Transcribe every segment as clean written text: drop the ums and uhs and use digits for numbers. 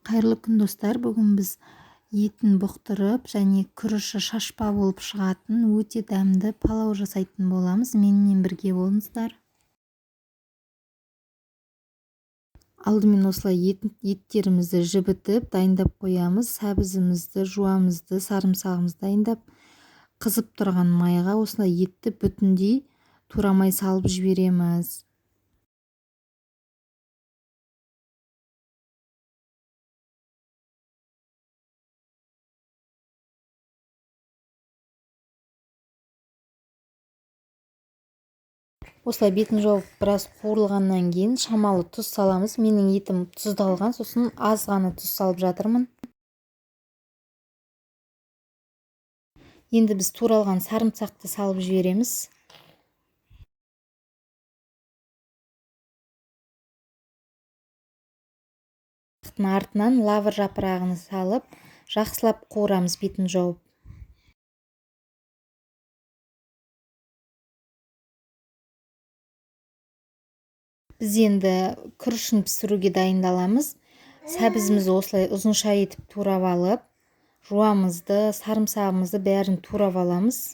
Қайырлы күн достар, бүгін біз етін бұқтырып және күріші шашпа болып шығатын өте дәмді палау жасайтын боламыз. Менімен бірге болыңыздар. Алдымен осылай еттерімізді жібітіп дайындап қоямыз. Сәбізімізді, жуамызды, сарымсағымызды дайындап, қызып тұрған майға осылай етті бүтіндей турамай салып жібереміз. Осылай бетін жауып біраз қуырылғаннан кейін шамалы тұз саламыз. Менің етім тұздалған, сосын аз ғана тұз салып жатырмын. Енді біз туралған сарымсақты салып жібереміз. Артынан лавр жапырағын салып, жақсылап қуырамыз бетін жауып. Біз енді күрішін пісіруге дайындаламыз. Сәбізімізді осылай ұзынша етіп турап алып, жуамызды, сарымсағымызды бәрін турап аламыз.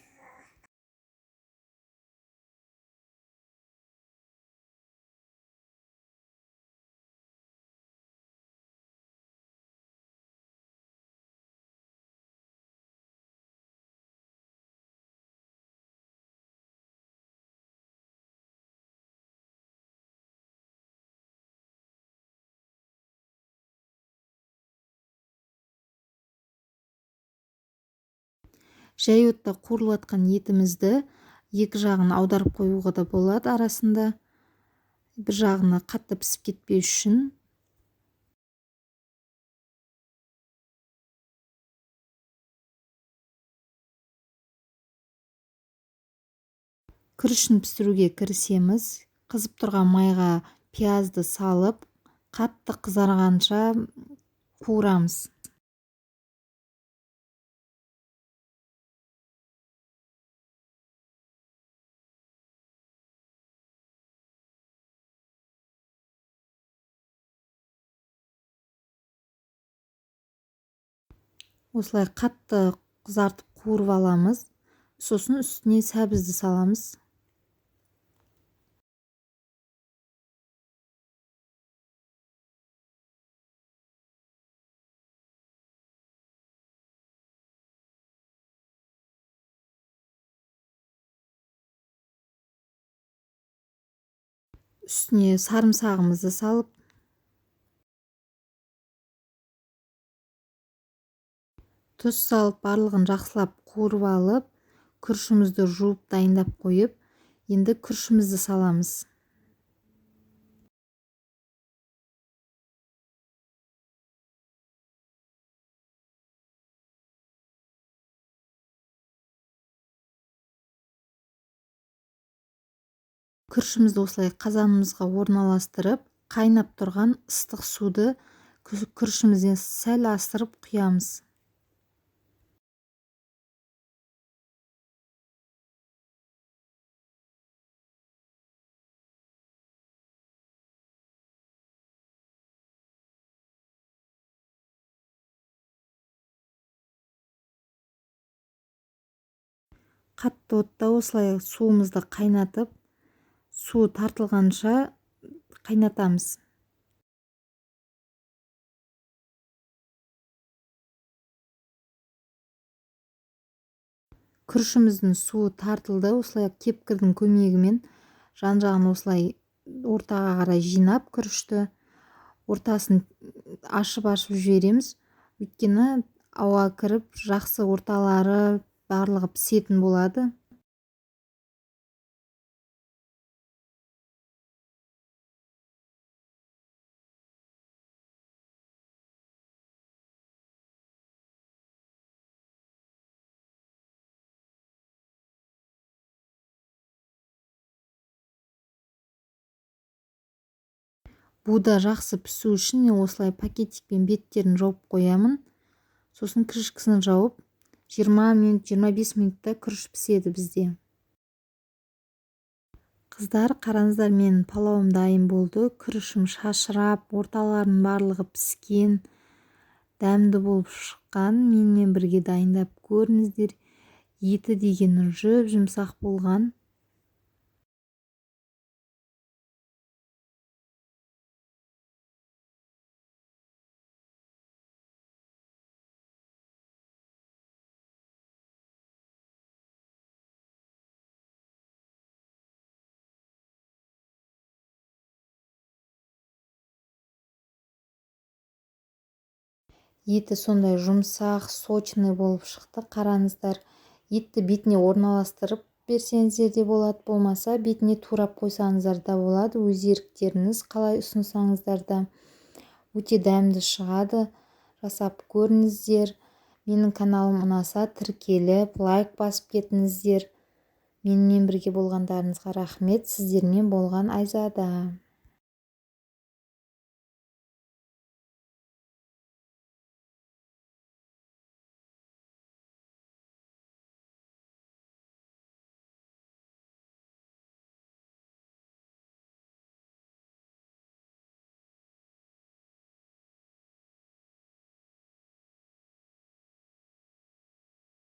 Жай отта қуырылып жатқан етімізді екі жағын аударып қоюға да болады арасында. Bir жағына қатты пісіп кетпеу үшін. Күрішін пісіруге кірісеміз. Қызып тұрған майға пиязды салып, қатты қызарғанша қуырамыз. Осылай қатты қызартып қуырып аламыз. Сосын үстіне сәбізді саламыз. Үстіне сарымсағымызды салып, тұз салып, барлығын жақсылап қуырып алып, күрішімізді жуып дайындап қойып, енді күрішімізді саламыз. Күрішімізді осылай қазанымызға орналастырып, қайнап тұрған ыстық суды күрішімізден сәл асырып құямыз. Қатты отта осылай суымызды қайнатып, су тартылғанша қайнатамыз. Күрішіміздің суы тартылды. Осылай кепкірдің көмегімен жан-жағын осылай ортаға қарай жинап, күрішті ортасын ашып-ашып жібереміз. Өйткені ауа кіріп, жақсы орталары барлығы пісетін болады. Буда жақсы пісу үшін осылай пакетикпен беттерін жауып қоямын. Сосын крышкасын жауып, 20 минут, 25 минутта күріш піседі бізде. Қыздар, қараңыздар, менің палауым дайын болды. Күрішім шашырап, орталарының барлығы піскен. дәмді болып шыққан. Менімен бірге дайындап көріңіздер. Еті деген жұмсақ болған. Еті сондай жұмсақ, сочный болып шықты. Қараңыздар. Етті бетіне орналастырып берсеңіздер де болады, болмаса бетіне турап қойсаңыздар да болады. Өз еріктеріңіз, қалай ұсынсаңыздар да. Өте дәмді шығады. Жасап көріңіздер. Менің каналым ұнаса тіркеліп, лайк басып кетіңіздер. Менімен бірге болғандарыңызға рахмет. Сіздермен болған Айзада.